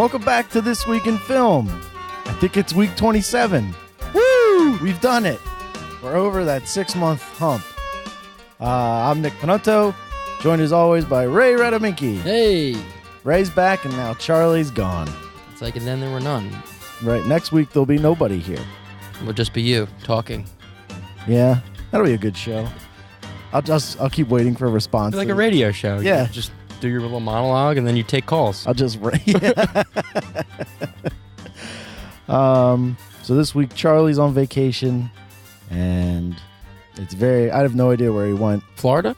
Welcome back to This Week in Film. I think it's week 27. Woo! We've done it. We're over that 6-month hump. I'm Nick Panotto, joined as always by RaysRayndomRayquest. Hey! Ray's back and now Charlie's gone. It's like, and then there were none. Right, next week there'll be nobody here. It'll just be you talking. Yeah, that'll be a good show. I'll keep waiting for a response. It's like a radio show. Yeah. You just do your little monologue and then you take calls. I'll just So this week Charlie's on vacation and I have no idea where he went. Florida?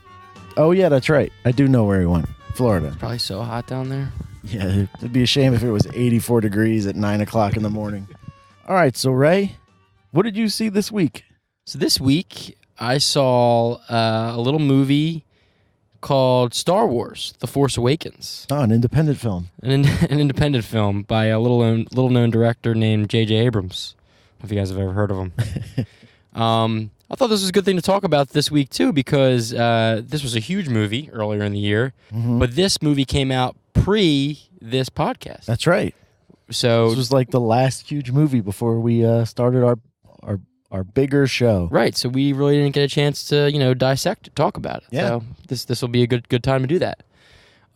Oh yeah, that's right. I do know where he went. Florida. Probably so hot down there. Yeah, it'd be a shame if it was 84 degrees at 9 o'clock in the morning. All right, so Ray, what did you see this week? So this week I saw a little movie called Star Wars: The Force Awakens. Oh, an independent film. An independent film by a little known director named J.J. Abrams. I don't know if you guys have ever heard of him. I thought this was a good thing to talk about this week too because this was a huge movie earlier in the year, but this movie came out pre this podcast. That's right. So this was like the last huge movie before we started our bigger show. Right. So we really didn't get a chance to dissect it, talk about it. Yeah. So this will be a good time to do that.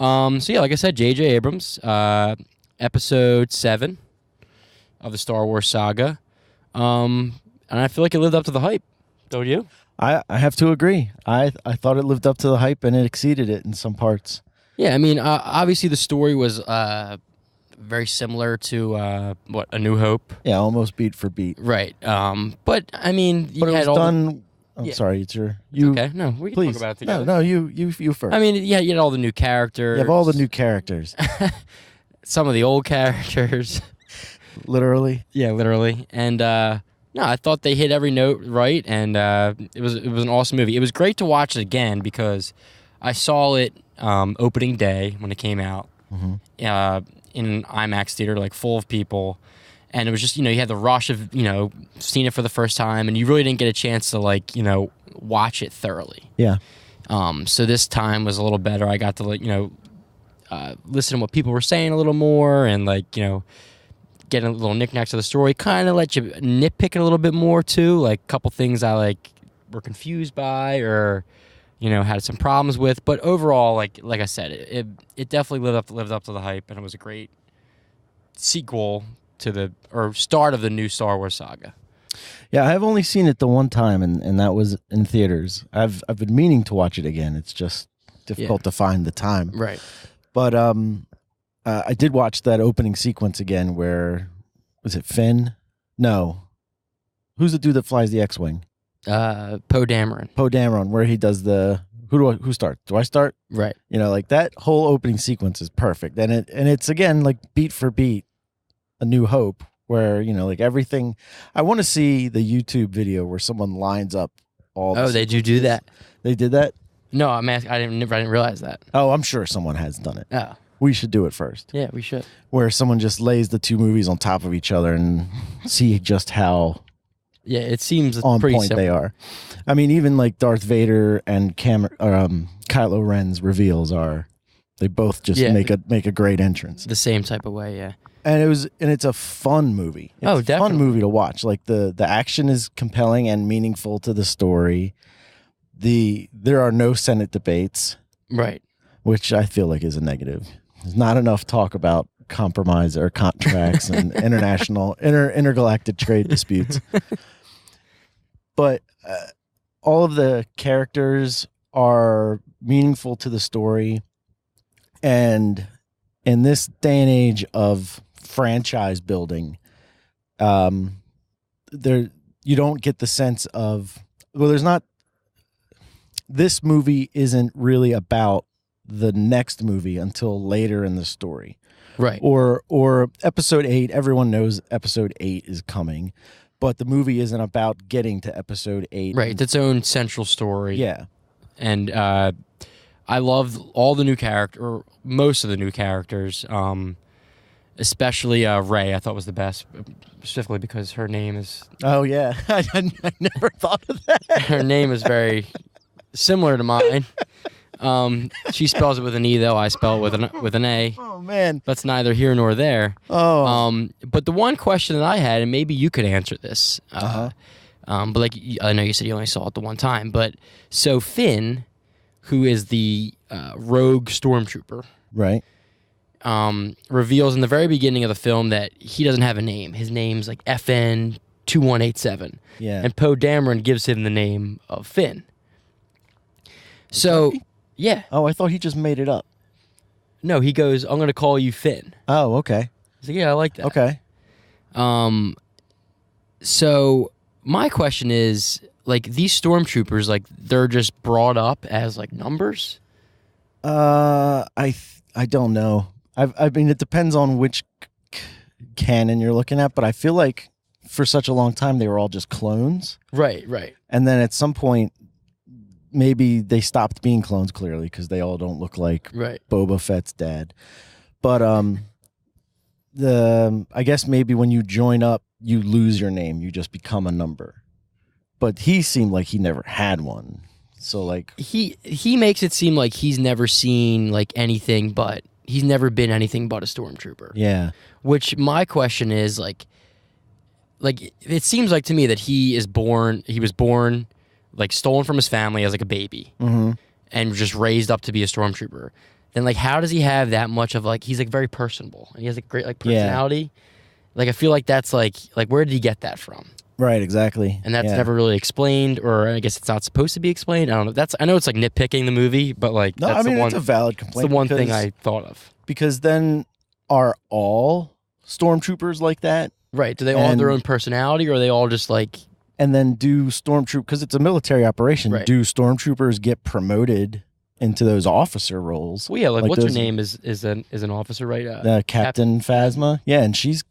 So yeah, like I said, J.J. Abrams, episode 7 of the Star Wars saga, and I feel like it lived up to the hype. Don't you? I have to agree. I thought it lived up to the hype and it exceeded it in some parts. Yeah, I mean, obviously the story was very similar to A New Hope. Yeah, almost beat for beat. Right. But I mean, but it was done. I'm sorry, it's you. Okay, no, we can talk about it together. No, you first. I mean, yeah, you had all the new characters. You have all the new characters. Some of the old characters. Literally. Yeah, literally. And no, I thought they hit every note right, and it was an awesome movie. It was great to watch it again because I saw it opening day when it came out in an IMAX theater, like full of people, and it was just you had the rush of seeing it for the first time, and you really didn't get a chance to watch it thoroughly. Yeah. So this time was a little better. I got to listen to what people were saying a little more, and getting a little knickknacks of the story, kind of let you nitpick it a little bit more too. Like a couple things I were confused by or had some problems with. But overall, like I said, it definitely lived up to the hype, and it was a great sequel to start of the new Star Wars saga. Yeah, I've only seen it the one time, and that was in theaters. I've been meaning to watch it again. It's just difficult to find the time. Right. But I did watch that opening sequence again where, was it Finn? No. Who's the dude that flies the X-Wing? Poe Dameron. Poe Dameron, where he does who starts? Do I start? Right. That whole opening sequence is perfect. And it's again, beat for beat, A New Hope, where, everything. I want to see the YouTube video where someone lines up all the they do that? They did that? No, I didn't realize that. Oh, I'm sure someone has done it. Oh. We should do it first. Yeah, we should. Where someone just lays the two movies on top of each other and see just how it seems on pretty point simple. they are. I mean, even Darth Vader and Kylo Ren's reveals they both just make a great entrance. The same type of way, yeah. And it's a fun movie. It's definitely. a fun movie to watch. The action is compelling and meaningful to the story. There are no Senate debates. Right. Which I feel like is a negative. There's not enough talk about compromise or contracts and intergalactic trade disputes. But all of the characters are meaningful to the story. And in this day and age of franchise building, you don't get the sense of, there's not, this movie isn't really about the next movie until later in the story. Right. Or episode 8, everyone knows episode 8 is coming, but the movie isn't about getting to episode 8. Right. It's its own central story. Yeah. And I loved all the new most of the new characters, especially Rey, I thought was the best, specifically because her name is... Oh, yeah. I never thought of that. Her name is very similar to mine. She spells it with an E, though. I spell it with an A. Oh man, That's neither here nor there. oh, But the one question that I had, and maybe you could answer this, but like I know you said you only saw it the one time, but so Finn, who is the rogue stormtrooper, right. reveals in the very beginning of the film that he doesn't have a name. His name's like FN 2187. Yeah. And Poe Dameron gives him the name of Finn. So, yeah. Oh, I thought he just made it up. No, he goes, I'm going to call you Finn. Oh, okay. He's like, yeah, I like that. Okay. So my question is, like, these stormtroopers, like, they're just brought up as like numbers? I don't know. I mean, it depends on which canon you're looking at, but I feel like for such a long time they were all just clones. Right. And then at some point, maybe they stopped being clones, clearly, because they all don't look like Boba Fett's dad. But I guess maybe when you join up, you lose your name. You just become a number. But he seemed like he never had one. So like he makes it seem like he's never seen like anything but he's never been anything but a stormtrooper. Yeah. Which my question is like it seems like to me that he was born like stolen from his family as like a baby and just raised up to be a stormtrooper. Then like how does he have that much of like he's like very personable and he has a great like personality. Yeah. Like I feel like that's like where did he get that from? Right, exactly. And that's never really explained, or I guess it's not supposed to be explained. I don't know. I know it's like nitpicking the movie, but like no, that's it's a valid complaint. It's the one thing I thought of. Because then are all stormtroopers like that? Right. Do they all have their own personality, or are they all just like? And then do because it's a military operation. Right. Do stormtroopers get promoted into those officer roles? Well, yeah. Like what's her name is an officer, right? Captain Phasma. Yeah, and she's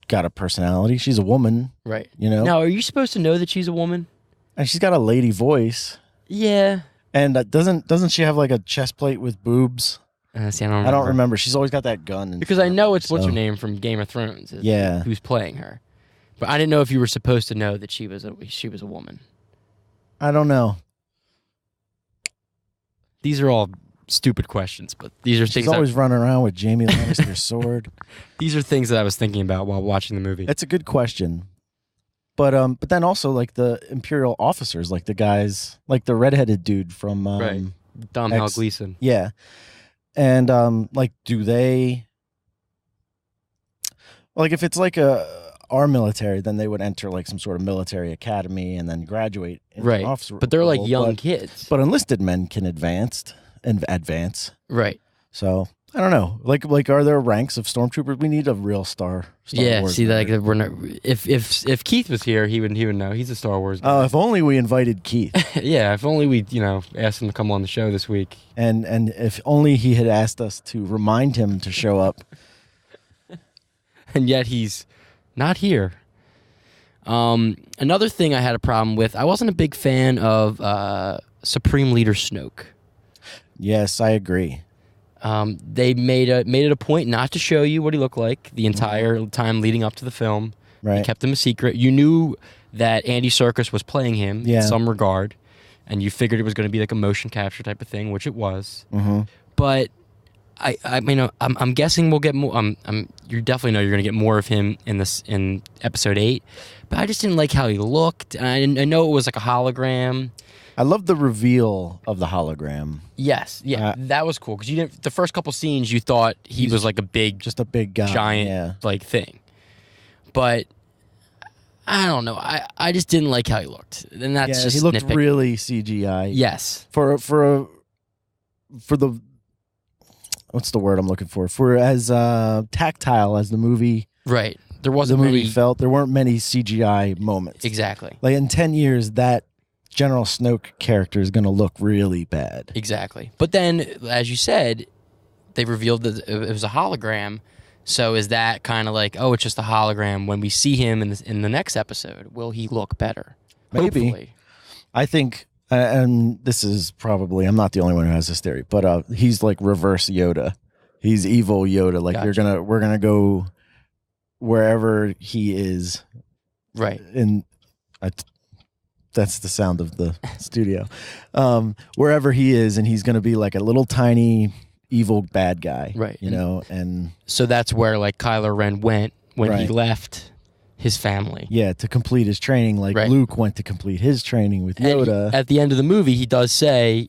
got a personality. She's a woman, right? You know. Now, are you supposed to know that she's a woman? And she's got a lady voice. Yeah. And doesn't she have like a chest plate with boobs? See, I don't remember. She's always got that gun. Because I know it's what's her name from Game of Thrones. Who's playing her? But I didn't know if you were supposed to know that she was a woman. I don't know. These are all stupid questions, but these are things. She's always running around with Jaime Lannister's sword. These are things that I was thinking about while watching the movie. That's a good question, but then also like the Imperial officers, like the guys, like the redheaded dude from Domhnall Gleeson. Yeah, and like do they like if it's like our military, then they would enter like some sort of military academy and then graduate. Right, officer but they're like young kids. But enlisted men can advance. Right. So I don't know. Like, are there ranks of stormtroopers? We need a real Star Wars. See, like we're not. If Keith was here, he would know. He's a Star Wars guy. Oh, if only we invited Keith. Yeah, if only we asked him to come on the show this week. And if only he had asked us to remind him to show up. And yet he's not here. Another thing I had a problem with. I wasn't a big fan of Supreme Leader Snoke. Yes, I agree. They made it a point not to show you what he looked like the entire time leading up to the film. Right. They kept him a secret. You knew that Andy Serkis was playing him in some regard, and you figured it was going to be like a motion capture type of thing, which it was. Mm-hmm. But I'm guessing we'll get more. You definitely know you're going to get more of him in episode 8. But I just didn't like how he looked. I know it was like a hologram. I love the reveal of the hologram. Yes, yeah, that was cool because you didn't. The first couple scenes, you thought he was like just a big guy, giant like thing. But I don't know. I just didn't like how he looked, and that's just he looked nitpicking. Really CGI. Yes, for the what's the word I'm looking for? For as tactile as the movie. Right. There wasn't the movie felt. There weren't many CGI moments. Exactly. Like in 10 years, that General Snoke character is going to look really bad. Exactly. But then, as you said, they revealed that it was a hologram. So is that kind of like, oh, it's just a hologram? When we see him in the next episode, will he look better? Maybe. Hopefully. I think, and this is probably, I'm not the only one who has this theory, but he's like reverse Yoda. He's evil Yoda. Like Gotcha. we're gonna go wherever he is. Right. That's the sound of the studio. Wherever he is, and he's going to be like a little tiny evil bad guy, right? You know, and so that's where like Kylo Ren went when he Right. left his family. yeah, to complete his training, like Right. Luke went to complete his training with And Yoda. at the end of the movie, he does say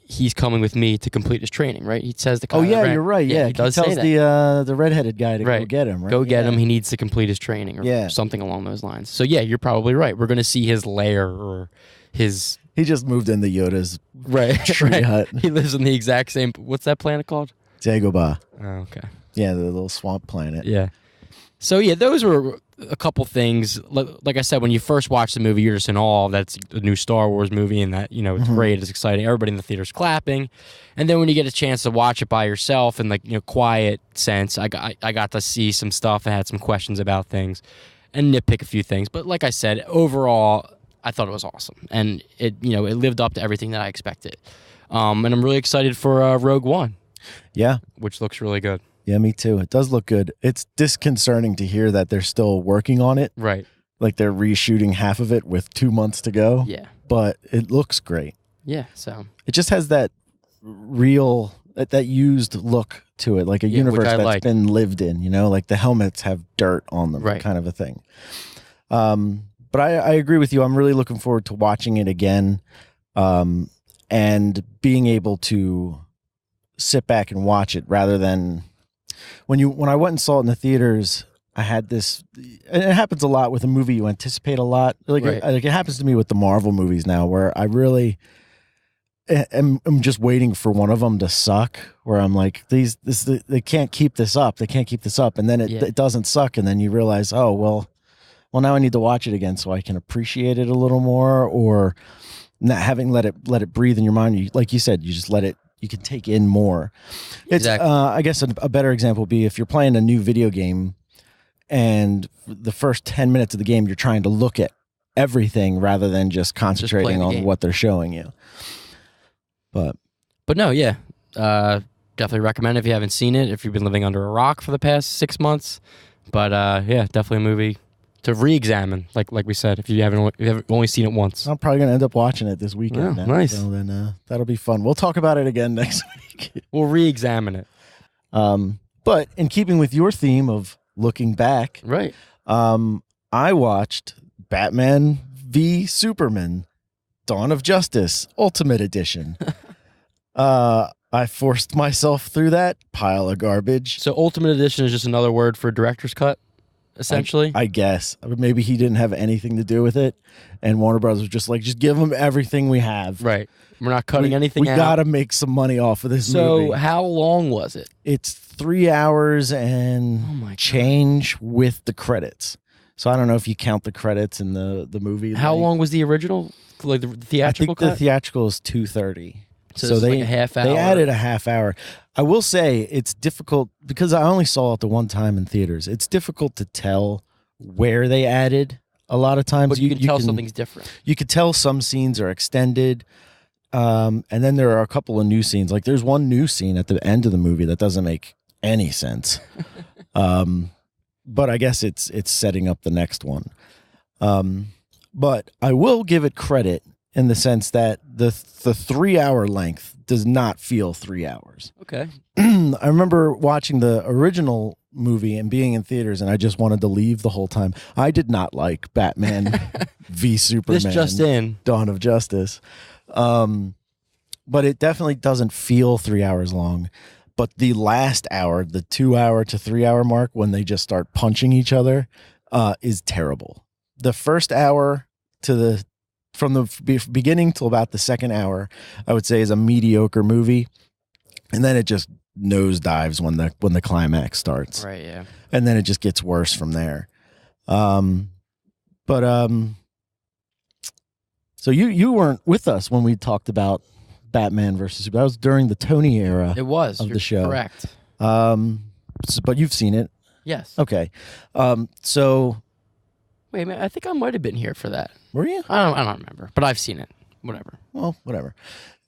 he's coming with me to complete his training, right? He says to Kylo Oh yeah, Ren. you're right. Yeah, he does tells say that. the redheaded guy to go Right. get him. Right? Go get Yeah. him. He needs to complete his training, or Yeah. something along those lines. So yeah, you're probably right. We're going to see his lair or his He just moved into Yoda's right tree right. hut. He lives in the exact same. What's that planet called? Dagobah. Oh, okay. Yeah, the little swamp planet. Yeah. So yeah, those were a couple things. Like I said, when you first watch the movie, you're just in awe. That's a new Star Wars movie, and that it's great, it's exciting. Everybody in the theater's clapping, and then when you get a chance to watch it by yourself in quiet sense, I got to see some stuff. I had some questions about things, and nitpick a few things. But like I said, overall, I thought it was awesome, and it lived up to everything that I expected. And I'm really excited for Rogue One, Yeah. which looks really good. Yeah, me too. It does look good. It's disconcerting to hear that they're still working on it. Right. Like they're reshooting half of it with 2 months to go. Yeah. But it looks great. Yeah. So. It just has that real, that used look to it, like a Yeah, universe which I that's like. been lived in, like the helmets have dirt on them, Right. kind of a thing. But I agree with you. I'm really looking forward to watching it again, and being able to sit back and watch it rather than when I went and saw it in the theaters. I had this, and it happens a lot with a movie you anticipate a lot. Like, Right. it happens to me with the Marvel movies now, where I really am just waiting for one of them to suck. Where I'm like, they can't keep this up. They can't keep this up, and then it doesn't suck, and then you realize, oh well, now I need to watch it again so I can appreciate it a little more, or not having let it breathe in your mind. Like you said, you just let it. You can take in more. It's Exactly. I guess a better example would be if you're playing a new video game, and the first 10 minutes of the game, you're trying to look at everything rather than just concentrating the on game. what they're showing you. But no, yeah, definitely recommend it if you haven't seen it. If you've been living under a rock for the past 6 months, but yeah, definitely a movie to re-examine. Like we said, if you haven't only seen it once. I'm probably going to end up watching it this weekend. Yeah, now. nice. So then that'll be fun. We'll talk about it again next week. We'll re-examine it. But in keeping with your theme of looking back, Right. I watched Batman v Superman, Dawn of Justice, Ultimate Edition. I forced myself through that pile of garbage. So Ultimate Edition is just another word for director's cut, essentially. I guess. Maybe he didn't have anything to do with it, and Warner Bros. Was just like, just give him everything we have. Right. We're not cutting anything we out. got to make some money off of this So movie. how long was it? It's 3 hours and Oh my God. change with the credits. So I don't know if you count the credits in the movie. How like, long was the original, like the I theatrical think the cut? theatrical is 2:30. So this is like a half hour. They added a half hour. I will say it's difficult because I only saw it the one time in theaters. It's difficult to tell where they added a lot of times. But you can tell something's different. You could tell some scenes are extended. And then there are a couple of new scenes. Like there's one new scene at the end of the movie that doesn't make any sense. But I guess it's setting up the next one. But I will give it credit in the sense that the 3 hour length does not feel 3 hours. Okay. I remember watching the original movie and being in theaters, and I just wanted to leave the whole time. I did not like Batman v Superman. This just in. Dawn of Justice. But it definitely doesn't feel 3 hours long. But the last hour, the 2 hour to 3 hour mark, when they just start punching each other, is terrible. The first hour from the beginning till about the second hour, I would say is a mediocre movie. And then it just nosedives when the climax starts. Right, yeah. And then it just gets worse from there. So you weren't with us when we talked about Batman versus Superman. That was during the Tony era. It was. Of You're the show. Correct. But you've seen it. Yes. Okay. So Wait a minute. I think I might have been here for that. were you? I don't remember, but I've seen it. Whatever. Well, whatever.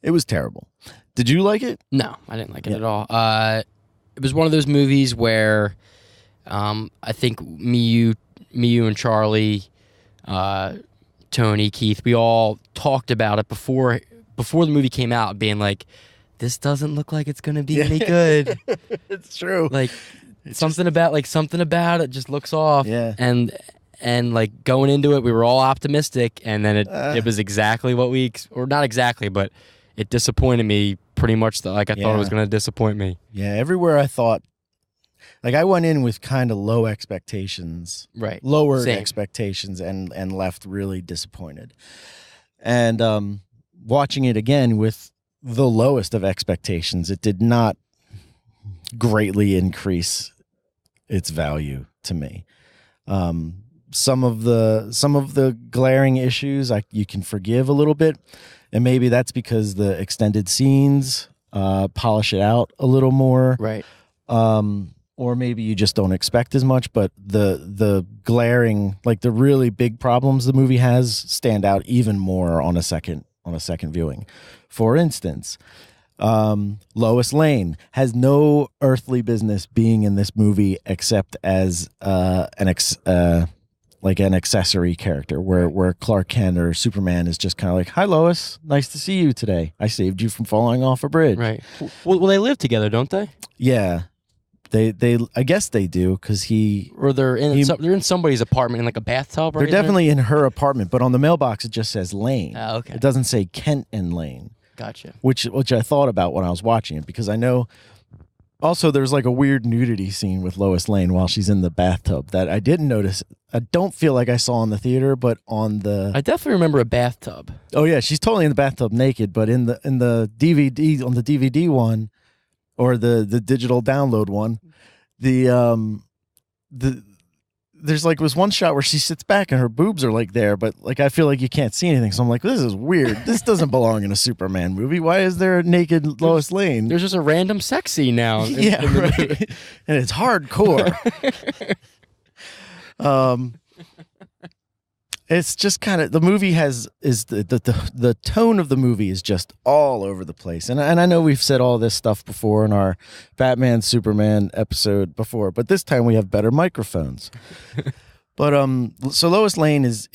It was terrible. Did you like it? No, I didn't like it at all. It was one of those movies where I think me, you, and Charlie Tony, Keith, we all talked about it before the movie came out, being like, this doesn't look like it's gonna be any good. It's true. Like something about it just looks off. Yeah. And like going into it, we were all optimistic, and then it was exactly what or not exactly, but it disappointed me pretty much. Like I thought it was gonna disappoint me. Yeah, everywhere I thought, like I went in with kind of low expectations, Right? Lowered Same. expectations, and left really disappointed. And watching it again with the lowest of expectations, it did not greatly increase its value to me. Some of the glaring issues you can forgive a little bit, and maybe that's because the extended scenes polish it out a little more, Right? Or maybe you just don't expect as much. But the glaring, like the really big problems the movie has, stand out even more on a second viewing. For instance, Lois Lane has no earthly business being in this movie except as an accessory character, where Clark Kent or Superman is just kind of like, "Hi, Lois, nice to see you today. I saved you from falling off a bridge." Right. Well, they live together, don't they? Yeah, they I guess they do, because they're in somebody's apartment in like a bathtub. they're definitely in her apartment, but on the mailbox it just says Lane. Oh, okay. It doesn't say Kent and Lane. Gotcha. Which I thought about when I was watching it, because I know also there's like a weird nudity scene with Lois Lane while she's in the bathtub that I didn't notice. I don't feel like I saw in the theater, but I definitely remember a bathtub. Oh yeah, she's totally in the bathtub naked, but in the DVD, on the DVD one, or the digital download one, there's like was one shot where she sits back and her boobs are like there, but like I feel like you can't see anything. So I'm like, this is weird. This doesn't belong in a Superman movie. Why is there a naked Lois Lane? There's just a random sex scene now. Yeah, right. And it's hardcore. It's just kind of, the movie the tone of the movie is just all over the place. And I know we've said all this stuff before in our Batman Superman episode before, but this time we have better microphones. But so Lois Lane is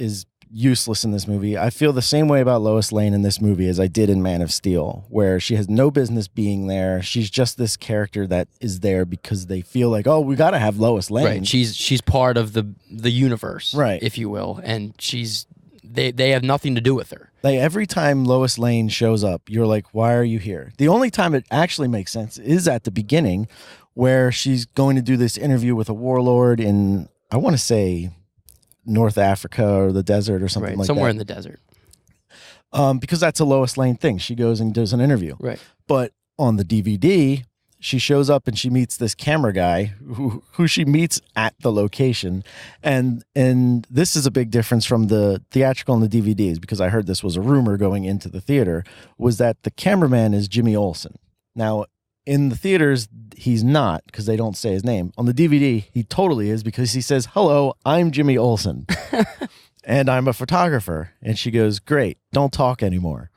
useless in this movie. I feel the same way about Lois Lane in this movie as I did in Man of Steel, where she has no business being there. She's just this character that is there because they feel like, oh, we got to have Lois Lane. Right. She's part of the universe, right, if you will, and they have nothing to do with her. Like every time Lois Lane shows up, you're like, why are you here? The only time it actually makes sense is at the beginning, where she's going to do this interview with a warlord in, I want to say, North Africa or the desert or something, right, like somewhere that. in the desert. Because that's a Lois Lane thing. She goes and does an interview. Right. But on the DVD, she shows up and she meets this camera guy who she meets at the location. And this is a big difference from the theatrical and the DVDs, because I heard this was a rumor going into the theater, was that the cameraman is Jimmy Olsen. Now, in the theaters, he's not, because they don't say his name. On the DVD, he totally is, because he says, "Hello, I'm Jimmy Olsen, and I'm a photographer." And she goes, "Great, don't talk anymore."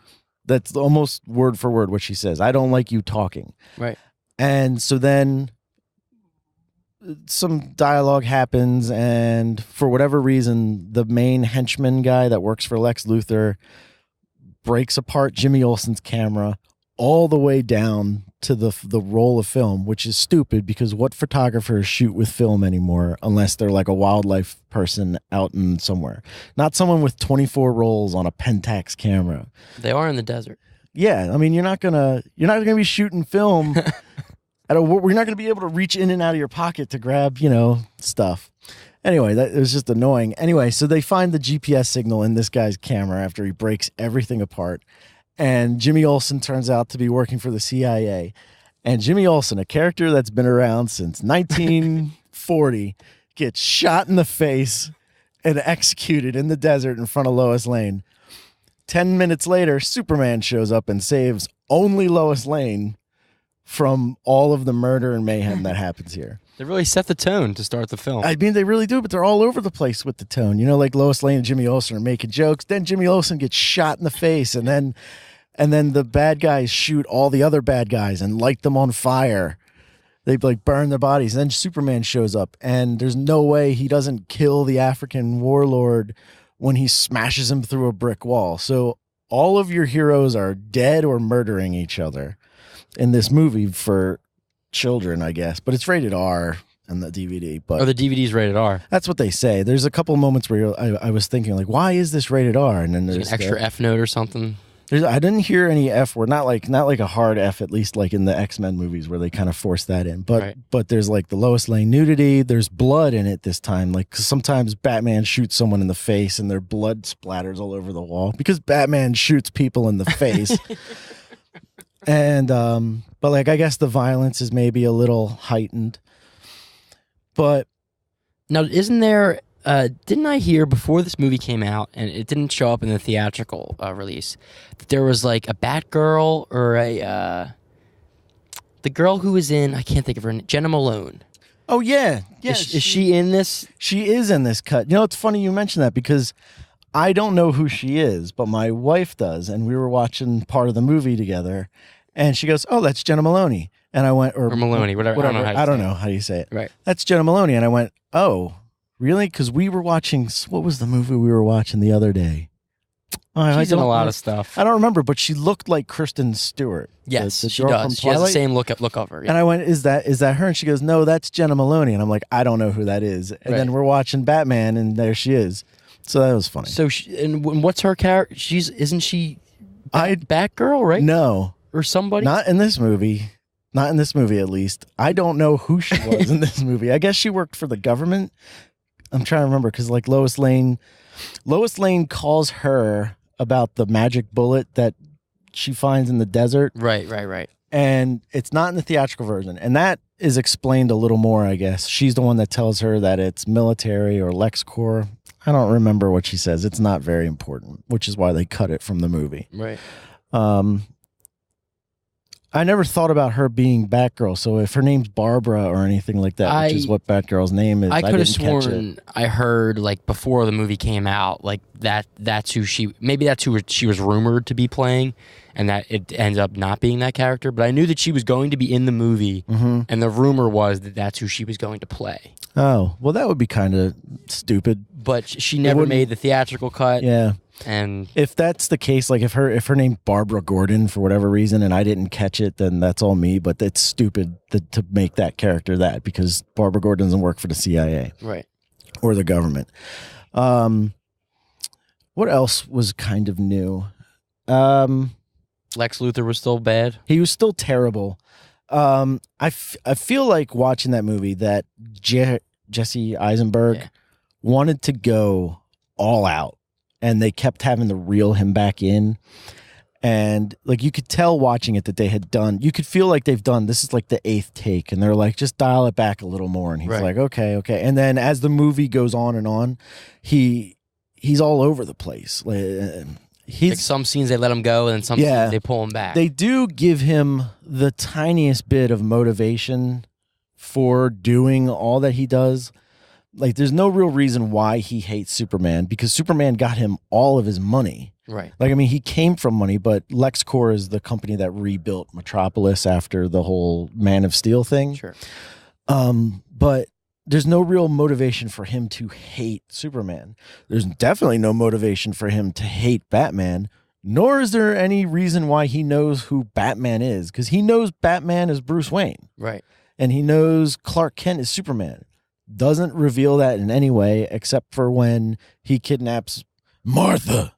That's almost word for word what she says. "I don't like you talking." Right. And so then some dialogue happens, and for whatever reason, the main henchman guy that works for Lex Luthor breaks apart Jimmy Olsen's camera all the way down to the roll of film, which is stupid, because what photographers shoot with film anymore unless they're like a wildlife person out in somewhere, not someone with 24 rolls on a Pentax camera. They are in the desert. Yeah, I mean, you're not gonna be shooting film we're not gonna be able to reach in and out of your pocket to grab stuff. Anyway, it was just annoying. Anyway, so they find the GPS signal in this guy's camera after he breaks everything apart. And Jimmy Olsen turns out to be working for the CIA. And Jimmy Olsen, a character that's been around since 1940, gets shot in the face and executed in the desert in front of Lois Lane. 10 minutes later, Superman shows up and saves only Lois Lane from all of the murder and mayhem that happens here. They really set the tone to start the film. I mean, they really do, but they're all over the place with the tone. Like Lois Lane and Jimmy Olsen are making jokes. Then Jimmy Olsen gets shot in the face, and then the bad guys shoot all the other bad guys and light them on fire. They like burn their bodies. And then Superman shows up, and there's no way he doesn't kill the African warlord when he smashes him through a brick wall. So all of your heroes are dead or murdering each other in this movie for children, I guess. But it's rated R on the DVD. But the DVD's rated R. that's what they say. There's a couple moments where I was thinking, like, why is this rated R? And then there's an extra F note or something. I didn't hear any F word, not like a hard F, at least like in the X-Men movies where they kind of force that in. But but there's like the Lois Lane nudity. There's blood in it this time. Like 'cause sometimes Batman shoots someone in the face and their blood splatters all over the wall because Batman shoots people in the face. And but like I guess the violence is maybe a little heightened. But now, isn't there? Didn't I hear before this movie came out, and it didn't show up in the theatrical release, that there was like a Batgirl or the girl who was in, I can't think of her name, Jenna Malone. Oh yeah, Is she in this? She is in this cut. You know, it's funny you mention that because I don't know who she is, but my wife does, and we were watching part of the movie together, and she goes, "Oh, that's Jenna Maloney," and I went, or Maloney, whatever. I don't know how you say it. Right. That's Jenna Maloney, and I went, "Oh, really?" Because we were watching. What was the movie we were watching the other day? She's in a lot of stuff. I don't remember, but she looked like Kristen Stewart. Yes, the she girl does. from She has the Twilight. same look of her. Yeah. And I went, "Is that her?" And she goes, "No, that's Jenna Maloney." And I'm like, "I don't know who that is." And then we're watching Batman, and there she is. So that was funny. So and what's her character? Isn't she Batgirl, right? No, or somebody? not in this movie. Not in this movie, at least. I don't know who she was in this movie. I guess she worked for the government. I'm trying to remember because like Lois Lane calls her about the magic bullet that she finds in the desert. Right. And it's not in the theatrical version. And that is explained a little more, I guess. She's the one that tells her that it's military or LexCorp. I don't remember what she says. It's not very important, which is why they cut it from the movie. Right. I never thought about her being Batgirl. So if her name's Barbara or anything like that, which is what Batgirl's name is, I could have didn't catch sworn it. I heard like before the movie came out, like that's who she was rumored to be playing, and that it ends up not being that character. But I knew that she was going to be in the movie, and the rumor was that that's who she was going to play. Oh, well, that would be kind of stupid. But she never made the theatrical cut. Yeah. And if that's the case, like if her name's Barbara Gordon for whatever reason and I didn't catch it, then that's all me. But it's stupid to make that character that because Barbara Gordon doesn't work for the CIA, right, or the government. What else was kind of new? Lex Luthor was still bad. He was still terrible. I feel like watching that movie that Jesse Eisenberg wanted to go all out. And they kept having to reel him back in. And like you could tell watching it that they had done, you could feel like they've done, this is like the 8th take. And they're like, just dial it back a little more. And he's like, okay. And then as the movie goes on and on, he's all over the place. Like some scenes they let him go and some scenes they pull him back. They do give him the tiniest bit of motivation for doing all that he does. Like, there's no real reason why he hates Superman because Superman got him all of his money. Right. Like, I mean, he came from money, but LexCorp is the company that rebuilt Metropolis after the whole Man of Steel thing. Sure. But there's no real motivation for him to hate Superman. There's definitely no motivation for him to hate Batman, nor is there any reason why he knows who Batman is because he knows Batman is Bruce Wayne. Right. And he knows Clark Kent is Superman. Doesn't reveal that in any way except for when he kidnaps Martha.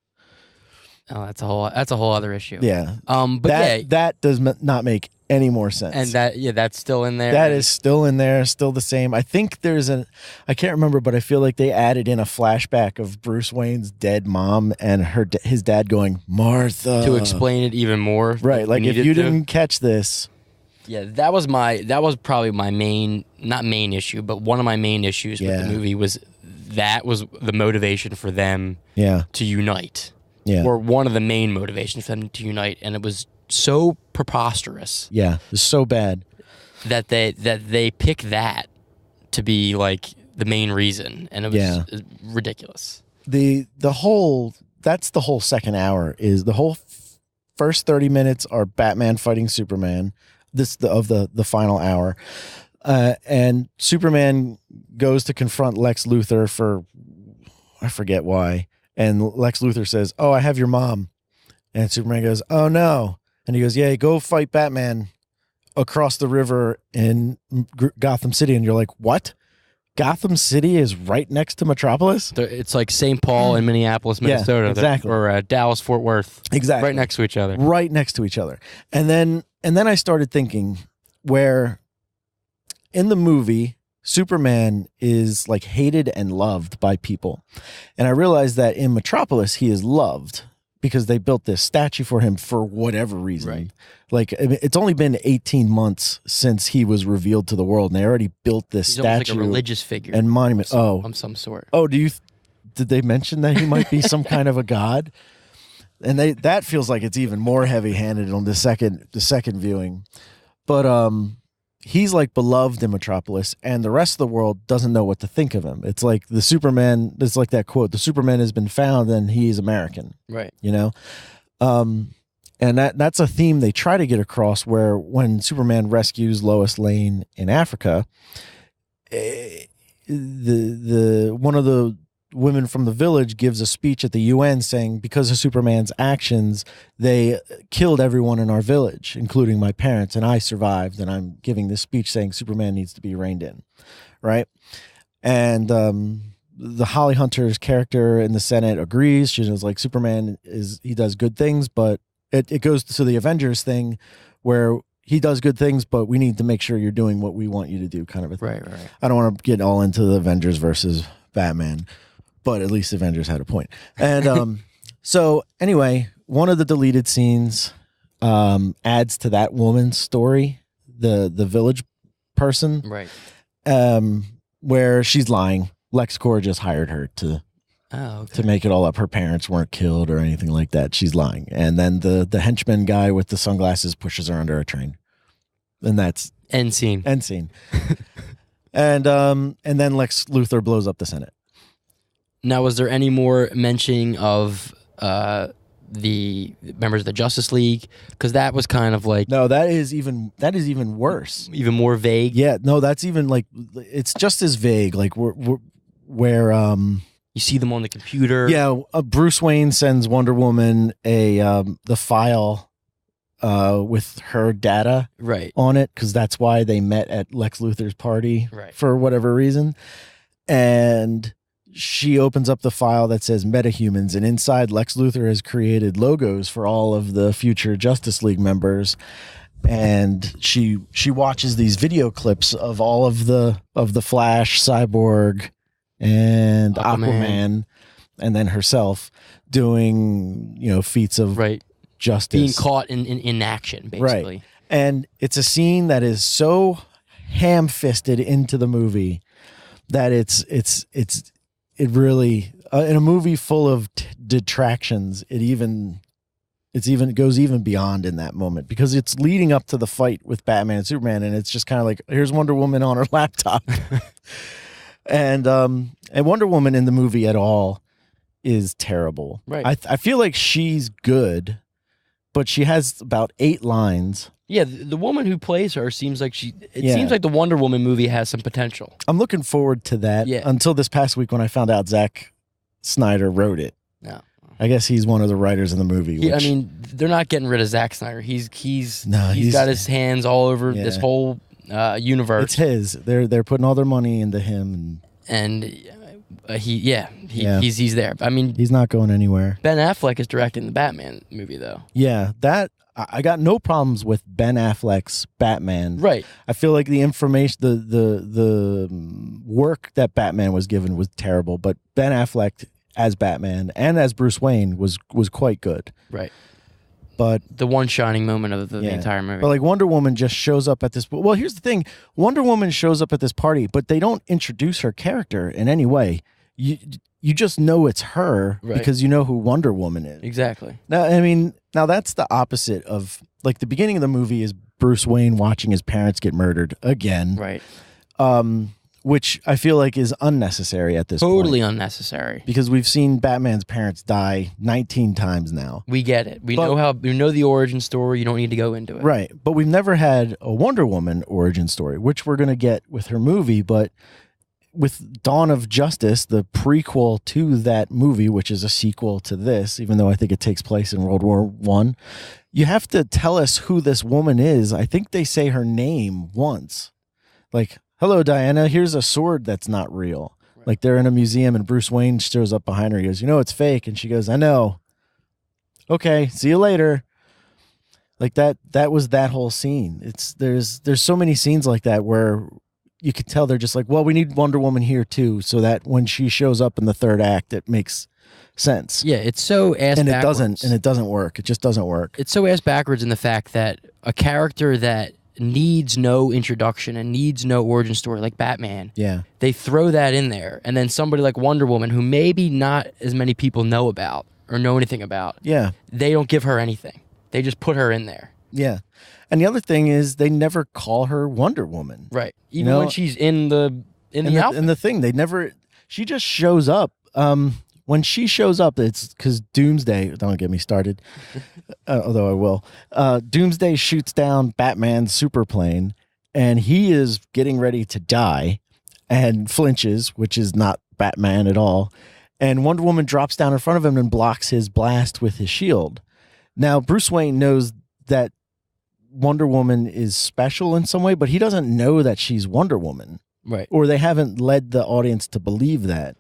Oh, that's a whole other issue. Yeah. But that does not make any more sense. And that's still in there. That is still in there, still the same. I think I can't remember, but I feel like they added in a flashback of Bruce Wayne's dead mom and his dad going, Martha. To explain it even more. Right. Like if you didn't catch this. Yeah, that was probably my not main issue, but one of my main issues with the movie was the motivation for them to unite. Yeah. Or one of the main motivations for them to unite. And it was so preposterous. Yeah. It was so bad. That they pick that to be like the main reason. And it was ridiculous. That's the whole second hour is the whole first 30 minutes are Batman fighting Superman. Of the final hour. And Superman goes to confront Lex Luthor for, I forget why. And Lex Luthor says, "Oh, I have your mom." And Superman goes, "Oh no." And he goes, "Yeah, go fight Batman across the river in Gotham City." And you're like, "What? Gotham City is right next to Metropolis?" It's like St. Paul and Minneapolis, Minnesota, Yeah, exactly. or Dallas, Fort Worth, Exactly, right next to each other. right next to each other. And then I started thinking, where in the movie Superman is like hated and loved by people, and I realized that in Metropolis he is loved because they built this statue for him for whatever reason. Right. Like, I mean, it's only been 18 months since he was revealed to the world, and they already built this He's statue, like a religious figure and monument. of some sort. Oh, did they mention that he might be some kind of a god? And that feels like it's even more heavy-handed on the second viewing. But he's like beloved in Metropolis, and the rest of the world doesn't know what to think of him. It's like the Superman. It's like that quote: "The Superman has been found, and he is American." Right. You know, and that's a theme they try to get across. Where when Superman rescues Lois Lane in Africa, the one of the women from the village gives a speech at the UN saying, because of Superman's actions, they killed everyone in our village, including my parents, and I survived. And I'm giving this speech saying Superman needs to be reined in, right? And the Holly Hunter's character in the Senate agrees. She was like, Superman he does good things, but it goes to the Avengers thing where he does good things, but we need to make sure you're doing what we want you to do, kind of a thing. Right. I don't want to get all into the Avengers versus Batman, but at least Avengers had a point. And so anyway, one of the deleted scenes adds to that woman's story, the village person, Right. Where she's lying. LexCorp just hired her to make it all up. Her parents weren't killed or anything like that. She's lying. And then the henchman guy with the sunglasses pushes her under a train. And that's End scene. and then Lex Luthor blows up the Senate. Now, was there any more mentioning of the members of the Justice League? Because that was kind of like No, that is even worse. even more vague. Yeah, no, that's even like, it's just as vague. Like where You see them on the computer. yeah, Bruce Wayne sends Wonder Woman the file with her data Right. on it, because that's why they met at Lex Luthor's party, Right. for whatever reason. And she opens up the file that says metahumans, and inside Lex Luthor has created logos for all of the future Justice League members. And she watches these video clips of all of the Flash, Cyborg, and Aquaman, and then herself doing feats of Right. justice, Being caught in action, basically. Right. And it's a scene that is so ham-fisted into the movie that it really in a movie full of detractions, it goes even beyond in that moment, because it's leading up to the fight with Batman and Superman, and it's just kind of like, here's Wonder Woman on her laptop. And Wonder Woman in the movie at all is terrible. Right. I feel like she's good, but she has about 8 lines. Yeah, the woman who plays her seems like seems like the Wonder Woman movie has some potential. I'm looking forward to that. Yeah. Until this past week when I found out Zack Snyder wrote it. No. I guess he's one of the writers in the movie. Yeah, I mean, they're not getting rid of Zack Snyder. He's got his hands all over this whole universe. It's his. They're putting all their money into him, and he's there. I mean, he's not going anywhere. Ben Affleck is directing the Batman movie, though. Yeah, I got no problems with Ben Affleck's Batman. Right. I feel like the information, the work that Batman was given was terrible, but Ben Affleck as Batman and as Bruce Wayne was quite good. Right. But the one shining moment of the entire movie. But like Wonder Woman just shows up at this. Well, here's the thing: Wonder Woman shows up at this party, but they don't introduce her character in any way. You just know it's her because you know who Wonder Woman is. Exactly. Now that's the opposite of, like, the beginning of the movie is Bruce Wayne watching his parents get murdered again. Right. Which I feel like is unnecessary at this point. Totally unnecessary. Because we've seen Batman's parents die 19 times now. We get it. We know the origin story. You don't need to go into it. Right. But we've never had a Wonder Woman origin story, which we're going to get with her movie, but with Dawn of Justice, the prequel to that movie, which is a sequel to this, even though I think it takes place in World War I, you have to tell us who this woman is. I think they say her name once. Like, hello, Diana, here's a sword that's not real. Right. Like they're in a museum and Bruce Wayne shows up behind her. He goes, it's fake. And she goes, I know. Okay, see you later. Like that was that whole scene. There's so many scenes like that where you could tell they're just like, well, we need Wonder Woman here too, so that when she shows up in the third act, it makes sense. Yeah, it's so ass backwards. It doesn't work. It just doesn't work. It's so ass backwards in the fact that a character that needs no introduction and needs no origin story, like Batman, they throw that in there, and then somebody like Wonder Woman, who maybe not as many people know about or know anything about, they don't give her anything. They just put her in there. Yeah. And the other thing is they never call her Wonder Woman. Right. Even when she's in the outfit. And the thing, she just shows up. When she shows up, it's because Doomsday, don't get me started, although I will. Doomsday shoots down Batman's superplane, and he is getting ready to die and flinches, which is not Batman at all. And Wonder Woman drops down in front of him and blocks his blast with his shield. Now, Bruce Wayne knows that Wonder Woman is special in some way, but he doesn't know that she's Wonder Woman. Right. Or they haven't led the audience to believe that.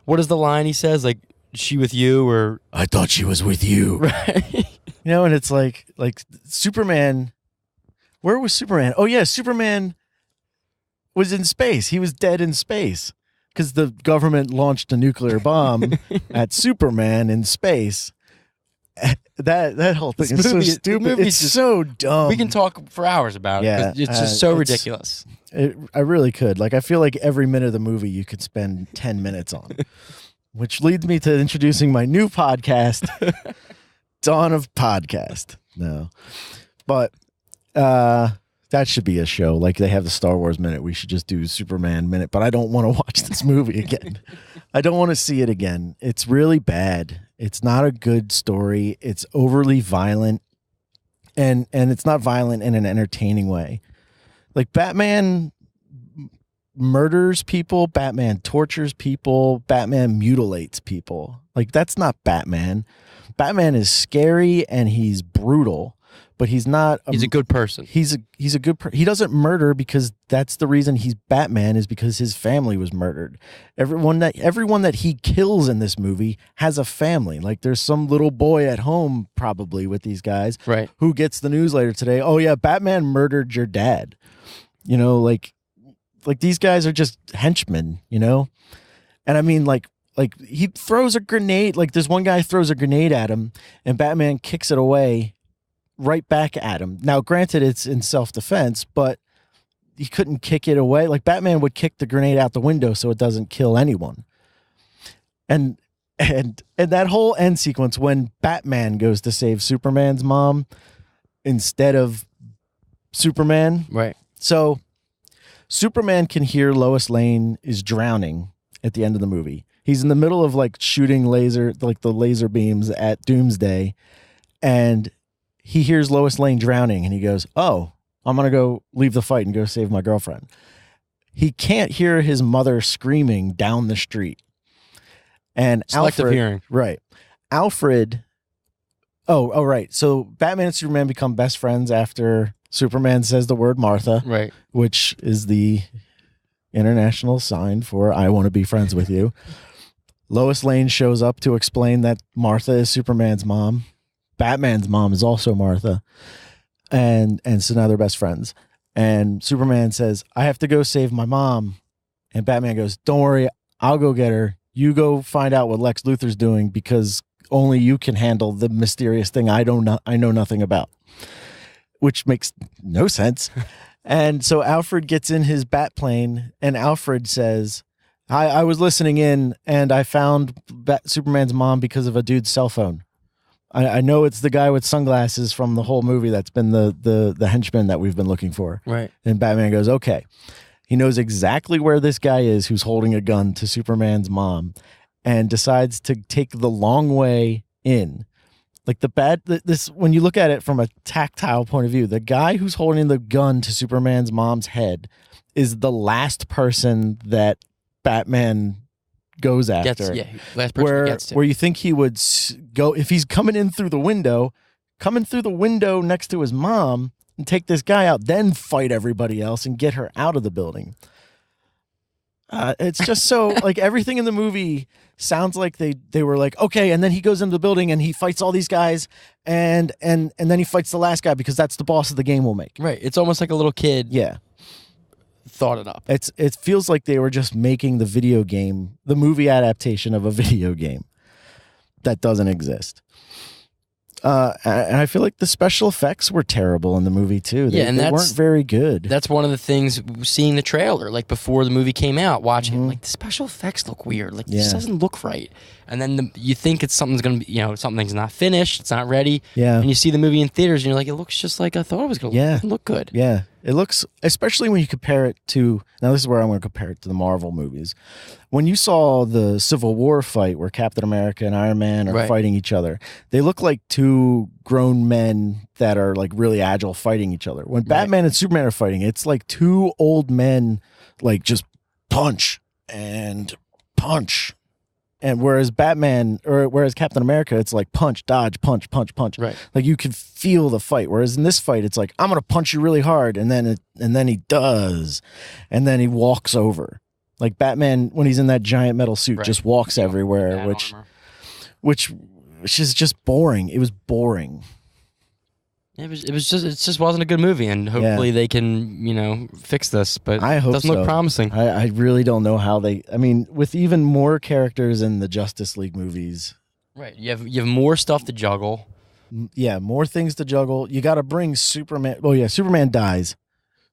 What is the line he says? Like, she with you, or I thought she was with you. Right. And it's like Superman. Where was Superman? Oh yeah, Superman was in space. He was dead in space because the government launched a nuclear bomb at Superman in space. That whole thing is so stupid. It's so dumb. We can talk for hours about it. It's just so ridiculous. I really could. Like, I feel like every minute of the movie you could spend 10 minutes on. Which leads me to introducing my new podcast, Dawn of Podcast. No. But that should be a show. Like they have the Star Wars Minute. We should just do Superman Minute. But I don't want to watch this movie again. I don't want to see it again. It's really bad. It's not a good story. It's overly violent. And it's not violent in an entertaining way. Like Batman murders people, Batman tortures people, Batman mutilates people. Like that's not Batman. Batman is scary and he's brutal, but he's not. He's a good person. He's a good person. He doesn't murder because that's the reason he's Batman, is because his family was murdered. Everyone that he kills in this movie has a family. Like there's some little boy at home probably with these guys, right, who gets the news later today. Oh yeah, Batman murdered your dad. Like these guys are just henchmen, And I mean, like he throws a grenade. Like this one guy throws a grenade at him, and Batman kicks it away right back at him. Now, granted, it's in self-defense, but he couldn't kick it away. Like Batman would kick the grenade out the window so it doesn't kill anyone. And that whole end sequence when Batman goes to save Superman's mom instead of Superman. Right. So Superman can hear Lois Lane is drowning at the end of the movie. He's in the middle of like shooting the laser beams at Doomsday, and he hears Lois Lane drowning, and he goes, "Oh, I'm going to go leave the fight and go save my girlfriend." He can't hear his mother screaming down the street. And Selective Alfred, hearing. Right. Alfred. Oh, right. So Batman and Superman become best friends after Superman says the word Martha, right, which is the international sign for I want to be friends with you. Lois Lane shows up to explain that Martha is Superman's mom. Batman's mom is also Martha. And so now they're best friends. And Superman says, I have to go save my mom. And Batman goes, don't worry, I'll go get her. You go find out what Lex Luthor's doing because only you can handle the mysterious thing I know nothing about. Which makes no sense. And so Alfred gets in his bat plane, and Alfred says, I was listening in, and I found Superman's mom because of a dude's cell phone. I know it's the guy with sunglasses from the whole movie that's been the henchman that we've been looking for. Right. And Batman goes, okay. He knows exactly where this guy is who's holding a gun to Superman's mom, and decides to take the long way in. Like when you look at it from a tactile point of view, the guy who's holding the gun to Superman's mom's head is the last person that Batman goes after. Last person gets to. Where you think he would go if he's coming through the window next to his mom and take this guy out, then fight everybody else and get her out of the building. It's just so like everything in the movie sounds like they were like, okay, and then he goes into the building and he fights all these guys and then he fights the last guy because that's the boss of the game we'll make. Right. It's almost like a little kid. Yeah. Thought it up. It feels like they were just making the movie adaptation of a video game that doesn't exist. And I feel like the special effects were terrible in the movie too. They weren't very good. That's one of the things, seeing the trailer, like before the movie came out, watching it, like the special effects look weird. Like this doesn't look right. And then you think something's going to be, something's not finished, it's not ready. Yeah. And you see the movie in theaters and you're like, it looks just like I thought it was going to look. It look good. Yeah. It looks, especially when you compare it to, now this is where I'm going to compare it to the Marvel movies. When you saw the Civil War fight where Captain America and Iron Man are fighting each other, they look like two grown men that are like really agile fighting each other. When Batman and Superman are fighting, it's like two old men like just punch and punch. And whereas Captain America, it's like punch, dodge, punch, punch, punch. Right. Like you could feel the fight. Whereas in this fight, it's like, I'm going to punch you really hard. And then he does. And then he walks over. Like Batman, when he's in that giant metal suit, just walks everywhere, which is just boring. It was boring. It just wasn't a good movie, and hopefully they can, fix this. But I hope it doesn't look promising. I really don't know how with even more characters in the Justice League movies. Right. You have more stuff to juggle. Yeah, more things to juggle. You got to bring Superman. Oh yeah, Superman dies.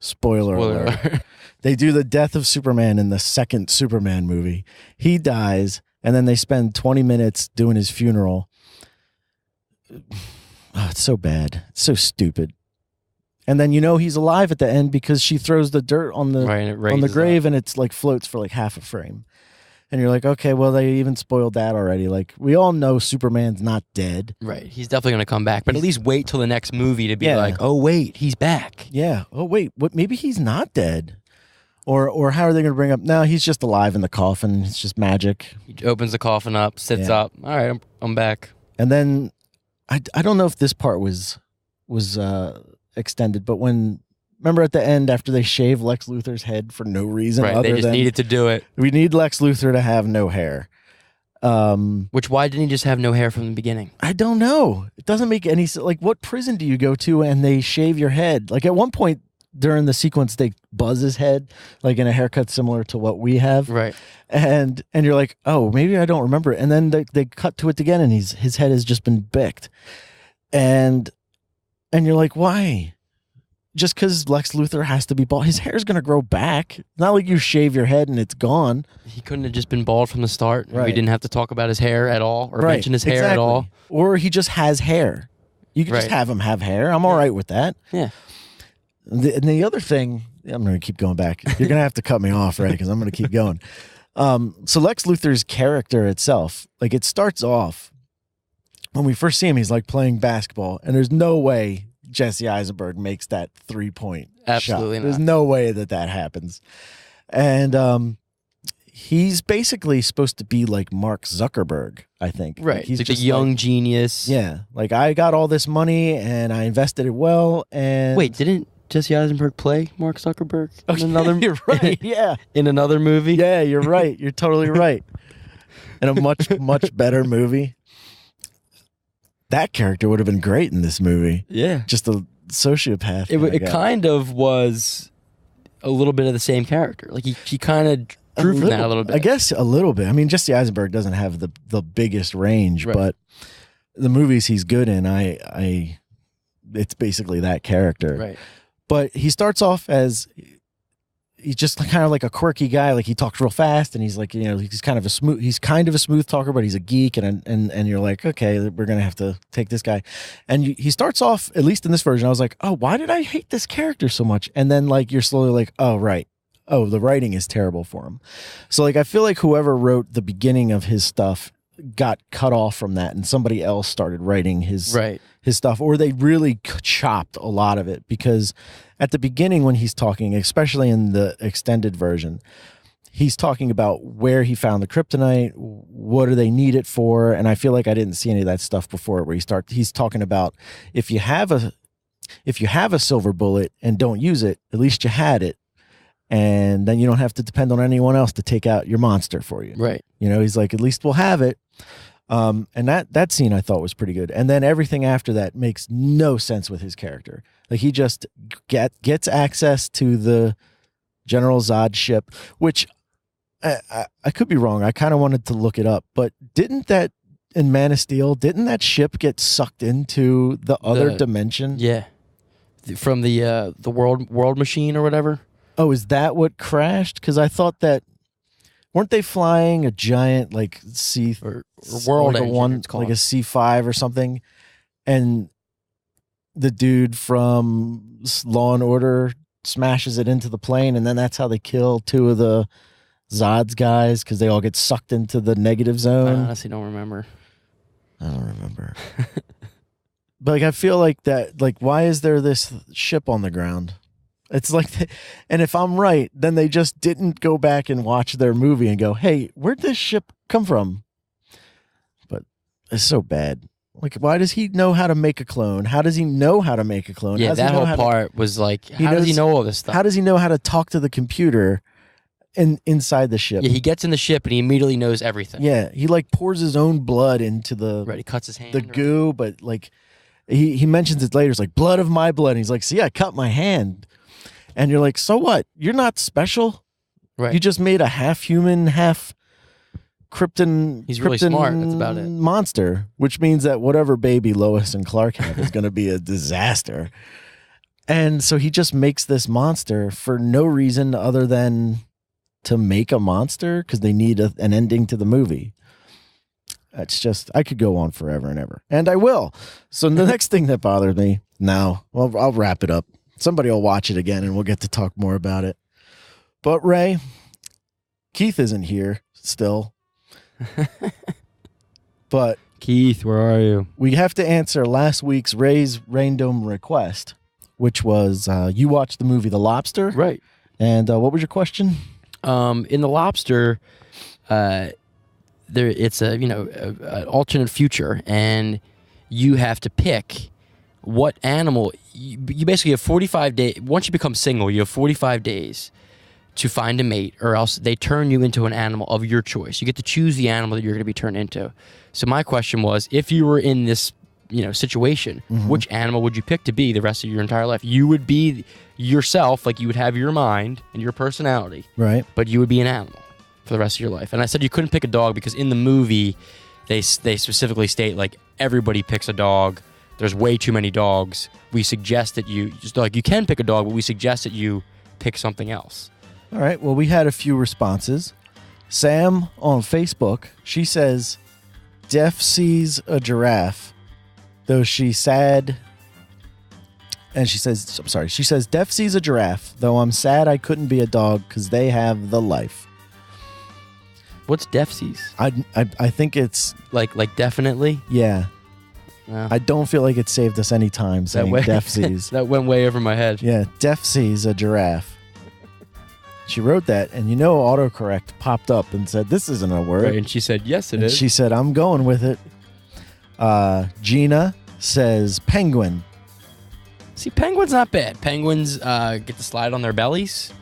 Spoiler alert. They do the death of Superman in the second Superman movie. He dies, and then they spend 20 minutes doing his funeral. Oh, it's so bad. It's so stupid. And then he's alive at the end because she throws the dirt on the grave and it's like floats for like half a frame. And you're like, okay, well, they even spoiled that already. Like, we all know Superman's not dead. Right. He's definitely going to come back. But at least wait till the next movie to be like, oh, wait, he's back. Yeah. Oh, wait, maybe he's not dead. Or how are they going to bring up, no, he's just alive in the coffin. It's just magic. He opens the coffin up, sits up. All right, I'm back. And then I don't know if this part was extended, but remember at the end after they shave Lex Luthor's head for no reason, right? They just needed to do it. We need Lex Luthor to have no hair. Why didn't he just have no hair from the beginning? I don't know. It doesn't make any sense. Like, what prison do you go to and they shave your head? Like at one point during the sequence, they buzz his head like in a haircut similar to what we have, right? And you're like, oh, maybe I don't remember it. And then they cut to it again, and his head has just been bicked, and you're like, why? Just because Lex Luthor has to be bald, his hair's gonna grow back. Not like you shave your head and it's gone. He couldn't have just been bald from the start. Right. We didn't have to talk about his hair at all or mention his hair at all. Or he just has hair. You can just have him have hair. I'm all right with that. Yeah. And the other thing, I'm going to keep going back. You're going to have to cut me off, right? Because I'm going to keep going. So Lex Luthor's character itself, like it starts off, when we first see him, he's like playing basketball, and there's no way Jesse Eisenberg makes that 3-point shot. Absolutely not. There's no way that happens. And he's basically supposed to be like Mark Zuckerberg, I think. Right. Like he's like just a young genius. Yeah. Like, I got all this money, and I invested it well, and... Wait, didn't Jesse Eisenberg play Mark Zuckerberg in another? You're right. Yeah, in another movie. Yeah, you're right. You're totally right. In a much better movie. That character would have been great in this movie. Yeah, just a sociopath. It kind of was a little bit of the same character. Like he kind of drew from that a little bit. I guess a little bit. I mean, Jesse Eisenberg doesn't have the biggest range, but the movies he's good in, it's basically that character. Right. But he starts off as he's just kind of like a quirky guy. Like he talks real fast, and he's like, he's kind of a smooth talker, but he's a geek, and you're like, okay, we're gonna have to take this guy. And he starts off, at least in this version, I was like, oh, why did I hate this character so much? And then like you're slowly like, oh right, oh the writing is terrible for him. So like I feel like whoever wrote the beginning of his stuff got cut off from that, and somebody else started writing his stuff, or they really chopped a lot of it, because at the beginning when he's talking, especially in the extended version, he's talking about where he found the kryptonite, what do they need it for, and I feel like I didn't see any of that stuff before. Where he's talking about if you have a silver bullet and don't use it, at least you had it, and then you don't have to depend on anyone else to take out your monster for you. Right. You know, he's like, at least we'll have it. And that scene I thought was pretty good. And then everything after that makes no sense with his character. Like he just gets access to the General Zod ship, which I could be wrong. I kind of wanted to look it up, but didn't that in Man of Steel, didn't that ship get sucked into the other dimension? Yeah. From the world machine or whatever. Oh, is that what crashed? Because I thought that weren't they flying a giant like or world like engine, like a C5 or something, and the dude from Law and Order smashes it into the plane, and then that's how they kill two of the Zod's guys because they all get sucked into the negative zone. I honestly don't remember. I don't remember. But like I feel like that. Like, why is there this ship on the ground? It's like, and if I'm right, then they just didn't go back and watch their movie and go, "Hey, where'd this ship come from?" But it's so bad. Like, why does he know how to make a clone? How does he know how to make a clone? Yeah, that whole part was like, how does he know all this stuff? How does he know how to talk to the computer inside the ship? Yeah, he gets in the ship and he immediately knows everything. Yeah, he like pours his own blood into the Right, he cuts his hand. the goo, but like he mentions it later. It's like blood of my blood. And he's like, "See, I cut my hand." And you're like, so what? You're not special. Right. You just made a half human, half Krypton. He's really smart. That's about it. Monster, which means that whatever baby Lois and Clark have is going to be a disaster. And so he just makes this monster for no reason other than to make a monster because they need an ending to the movie. It's just, I could go on forever and ever. And I will. So the next thing that bothers me now, well, I'll wrap it up. Somebody will watch it again and we'll get to talk more about it. But Ray, Keith isn't here still. But Keith, where are you? We have to answer last week's Ray's Random Request, which was you watched the movie The Lobster. Right. And what was your question? In The Lobster, it's an alternate future, and you have to pick what animal. You basically have 45 days. Once you become single, you have 45 days to find a mate, or else they turn you into an animal of your choice. You get to choose the animal that you're going to be turned into. So my question was, if you were in this situation, which animal would you pick to be the rest of your entire life? You would be yourself, like you would have your mind and your personality, right? But you would be an animal for the rest of your life. And I said you couldn't pick a dog because in the movie they specifically state like everybody picks a dog. There's way too many dogs. We suggest that you can pick a dog, but we suggest that you pick something else. All right. Well, we had a few responses. Sam on Facebook, she says, Def sees a giraffe, though she's sad. And she says, Def sees a giraffe, though I'm sad I couldn't be a dog because they have the life. What's Def sees? I think it's... Like definitely? Yeah. I don't feel like it saved us any time saying Def sees. That went way over my head. Yeah, Def sees a giraffe. She wrote that, and autocorrect popped up and said, this isn't a word. Right, and she said, yes, it is. She said, I'm going with it. Gina says penguin. See, penguin's not bad. Penguins get to slide on their bellies.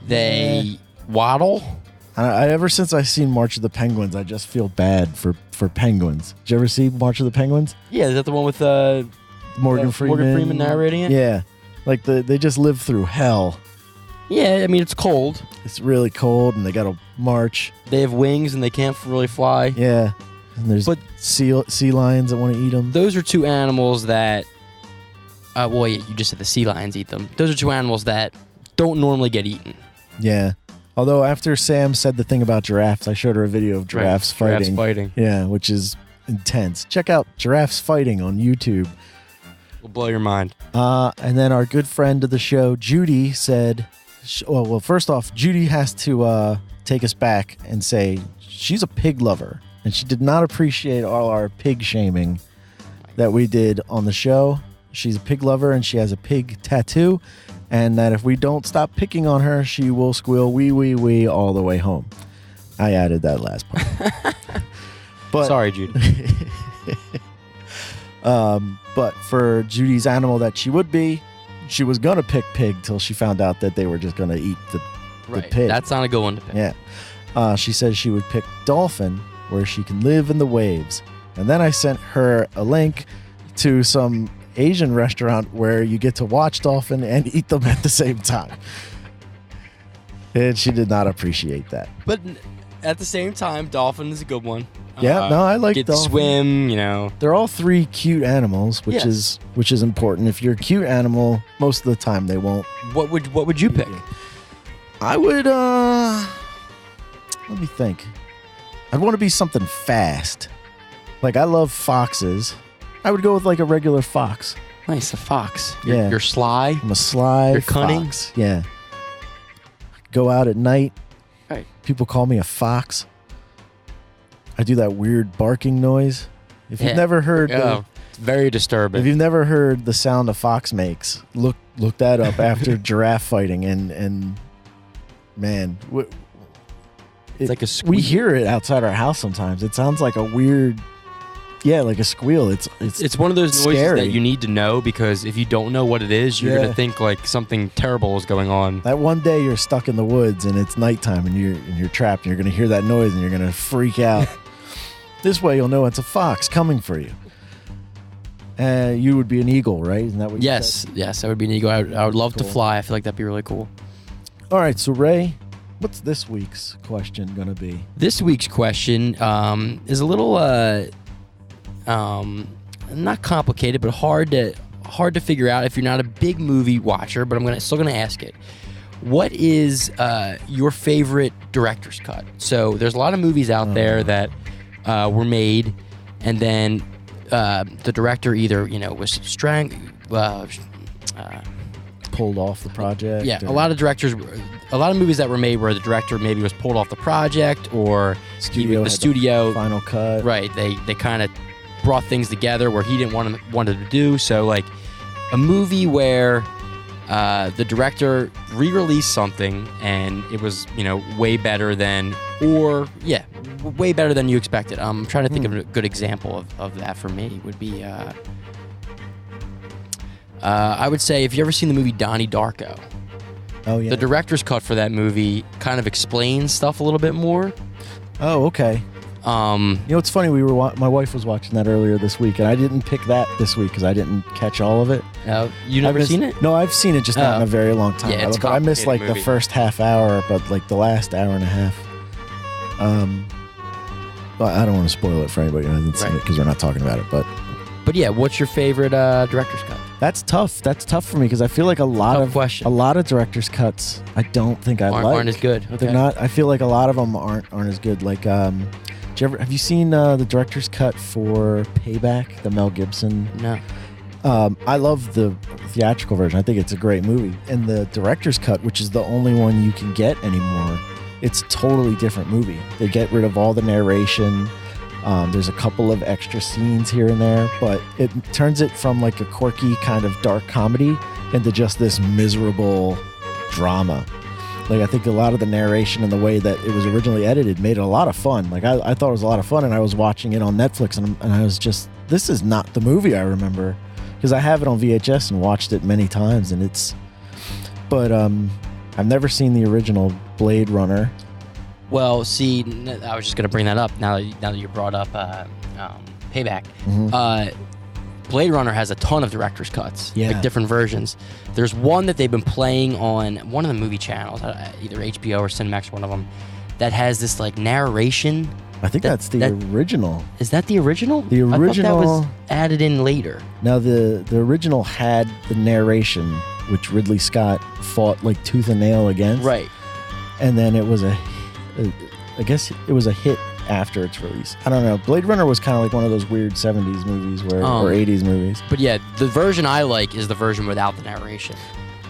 They waddle. Ever since I've seen March of the Penguins, I just feel bad for penguins. Did you ever see March of the Penguins? Yeah, is that the one with Morgan Freeman? Morgan Freeman narrating it? Yeah. Like they just live through hell. Yeah, I mean, it's cold. It's really cold, and they got to march. They have wings, and they can't really fly. Yeah. And there's sea lions that want to eat them. Those are two animals that... you just said the sea lions eat them. Those are two animals that don't normally get eaten. Yeah. Although after Sam said the thing about giraffes, I showed her a video of giraffes fighting. Giraffes fighting. Yeah, which is intense. Check out Giraffes Fighting on YouTube. Will blow your mind. And then our good friend of the show, Judy, said... Well, first off, Judy has to take us back and say she's a pig lover, and she did not appreciate all our pig shaming that we did on the show. She's a pig lover, and she has a pig tattoo, and that if we don't stop picking on her, she will squeal wee wee wee all the way home. I added that last part. But sorry, Judy. But for Judy's animal that she would be, she was gonna pick pig till she found out that they were just gonna eat the pig. That's not a good one to pick. Yeah. She says she would pick dolphin, where she can live in the waves. And then I sent her a link to some Asian restaurant where you get to watch dolphin and eat them at the same time. And she did not appreciate that. But at the same time, dolphin is a good one. Yeah, no, I like get dolphin. To swim, you know. They're all three cute animals, which is important. If you're a cute animal, most of the time they won't. What would you pick? I would let me think. I'd want to be something fast. Like, I love foxes. I would go with like a regular fox. Nice, a fox. Yeah. You're sly. I'm a sly You're cunning. fox. Yeah. Go out at night. Right. People call me a fox. I do that weird barking noise. If you've never heard it's very disturbing. If you've never heard the sound a fox makes, look that up after giraffe fighting and man, it's like a squeak. We hear it outside our house sometimes. It sounds like a weird, like a squeal. It's one of those noises scary. that you need to know, because if you don't know what it is, you're gonna think like something terrible is going on. That one day you're stuck in the woods and it's nighttime and you're trapped and you're gonna hear that noise and you're gonna freak out. This way you'll know it's a fox coming for you. You would be an eagle, right? Isn't that what you said? Yes, I would be an eagle. I would love to fly. I feel like that'd be really cool. All right, so Ray, what's this week's question gonna be? This week's question is a little not complicated, but hard to figure out if you're not a big movie watcher. But I'm still gonna ask it. What is your favorite director's cut? So there's a lot of movies out there that were made, and then the director either was pulled off the project. Yeah, a lot of movies that were made where the director maybe was pulled off the project, or the studio final cut. Right, they kind of brought things together where he didn't wanted to do. So like a movie where the director re-released something and it was way better than you expected. I'm trying to think of a good example of that for me. Would be I would say, have you ever seen the movie Donnie Darko? Oh yeah. The director's cut for that movie kind of explains stuff a little bit more. Oh, okay. It's funny. My wife was watching that earlier this week, and I didn't pick that this week because I didn't catch all of it. You never seen it? No, I've seen it, just not in a very long time. Yeah, I missed like the first half hour, but like the last hour and a half. Well, I don't want to spoil it for anybody who hasn't seen it because we're not talking about it. But yeah, what's your favorite director's cut? That's tough. That's tough for me because I feel like a lot of director's cuts I don't think aren't as good. Okay. They're not. I feel like a lot of them aren't as good. Like, have you seen the director's cut for Payback, the Mel Gibson? No. I love the theatrical version. I think it's a great movie. And the director's cut, which is the only one you can get anymore, it's a totally different movie. They get rid of all the narration. There's a couple of extra scenes here and there, but it turns it from like a quirky kind of dark comedy into just this miserable drama. Like, I think a lot of the narration and the way that it was originally edited made it a lot of fun. Like, I thought it was a lot of fun, and I was watching it on Netflix, and I was just, this is not the movie I remember, because I have it on VHS and watched it many times, and but I've never seen the original Blade Runner. Well, see, I was just going to bring that up now that you brought up Payback. Mm-hmm. Blade Runner has a ton of director's cuts, like different versions. There's one that they've been playing on one of the movie channels, either HBO or Cinemax, one of them, that has this like narration. I think that's the original. Is that the original? The original. I thought that was added in later. Now, the original had the narration, which Ridley Scott fought like tooth and nail against. Right. And then it was I guess it was a hit after its release. I don't know. Blade Runner was kind of like one of those weird 70s movies or 80s movies. But yeah, the version I like is the version without the narration.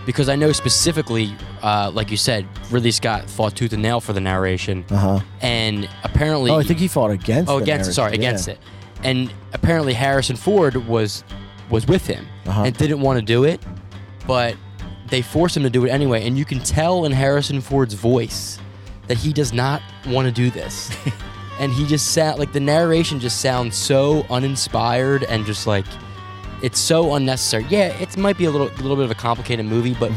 Because I know specifically, like you said, Ridley Scott fought tooth and nail for the narration. And apparently... Oh, I think he fought against against it. And apparently Harrison Ford was with him and didn't want to do it. But they force him to do it anyway, and you can tell in Harrison Ford's voice that he does not want to do this. And he just the narration just sounds so uninspired and just like it's so unnecessary. Yeah, it might be a little bit of a complicated movie, but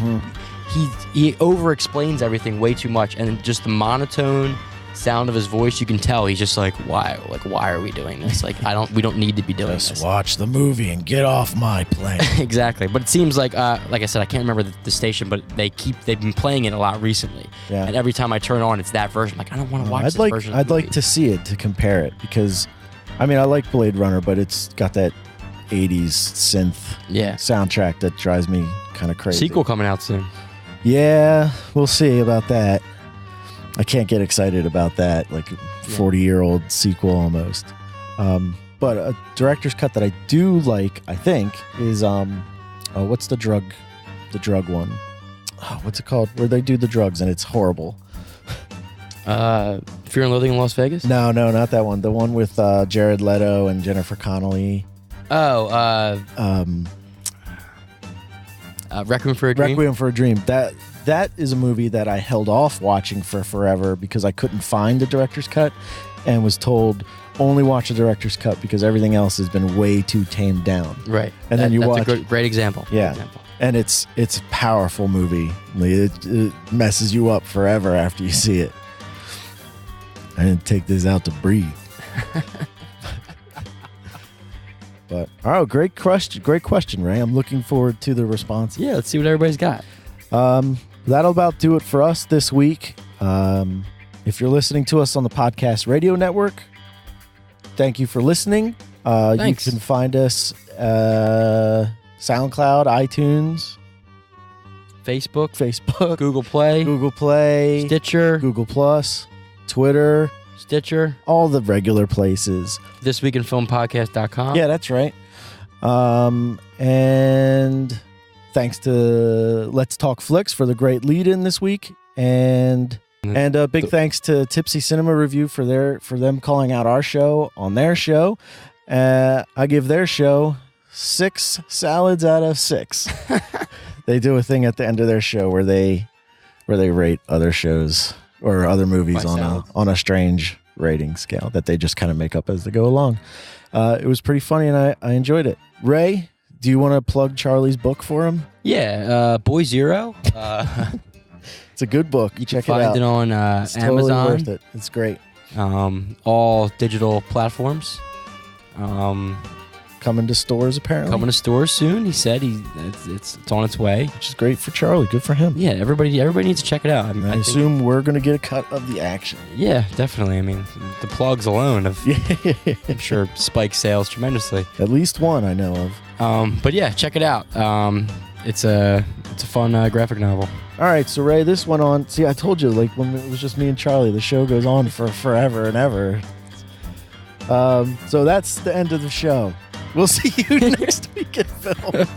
he over explains everything way too much, and just the monotone sound of his voice, you can tell he's just like, why are we doing this? Like, we don't need to be doing this. Just watch the movie and get off my plane. Exactly. But it seems like I said, I can't remember the station, but they've been playing it a lot recently. Yeah. And every time I turn on, it's that version. Like, I don't want to watch this version. I'd like to see it to compare it, because I mean, I like Blade Runner, but it's got that 80s synth soundtrack that drives me kind of crazy. Sequel coming out soon. Yeah, we'll see about that. I can't get excited about that, like a 40-year-old sequel almost. But a director's cut that I do like, I think, is what's the drug one? Oh, what's it called? Where they do the drugs and it's horrible. Fear and Loathing in Las Vegas? No, not that one. The one with Jared Leto and Jennifer Connelly. Requiem for a Dream? Requiem for a Dream. That is a movie that I held off watching for forever because I couldn't find the director's cut and was told only watch the director's cut because everything else has been way too tamed down. Right. And then you watch... That's a great example. Yeah. And it's a powerful movie. It messes you up forever after you see it. I didn't take this out to breathe. But, great question, Ray. I'm looking forward to the response. Yeah, let's see what everybody's got. That'll about do it for us this week. If you're listening to us on the Podcast Radio Network, thank you for listening. Thanks. You can find us SoundCloud, iTunes, Facebook, Google Play, Stitcher, Google Plus, Twitter, Stitcher, all the regular places. thisweekinfilmpodcast.com. Yeah, that's right. And thanks to Let's Talk Flicks for the great lead-in this week, and a big thanks to Tipsy Cinema Review for them calling out our show on their show. I give their show 6 salads out of 6. They do a thing at the end of their show where they rate other shows or other movies on a strange rating scale that they just kind of make up as they go along. It was pretty funny, and I enjoyed it. Ray, do you want to plug Charlie's book for him? Yeah, Boy Zero. It's a good book. You check it out. Find it on it's Amazon. Totally worth it. It's great. All digital platforms. Coming to stores, apparently. Coming to stores soon. He said it's on its way, which is great for Charlie. Good for him. Yeah, everybody needs to check it out. I assume we're going to get a cut of the action. Yeah, definitely. I mean, the plugs alone I'm sure spike sales tremendously. At least one I know of. But yeah, check it out. It's a fun graphic novel. All right, so Ray, this went on. See, I told you, like when it was just me and Charlie, the show goes on for forever and ever. So that's the end of the show. We'll see you next week in film.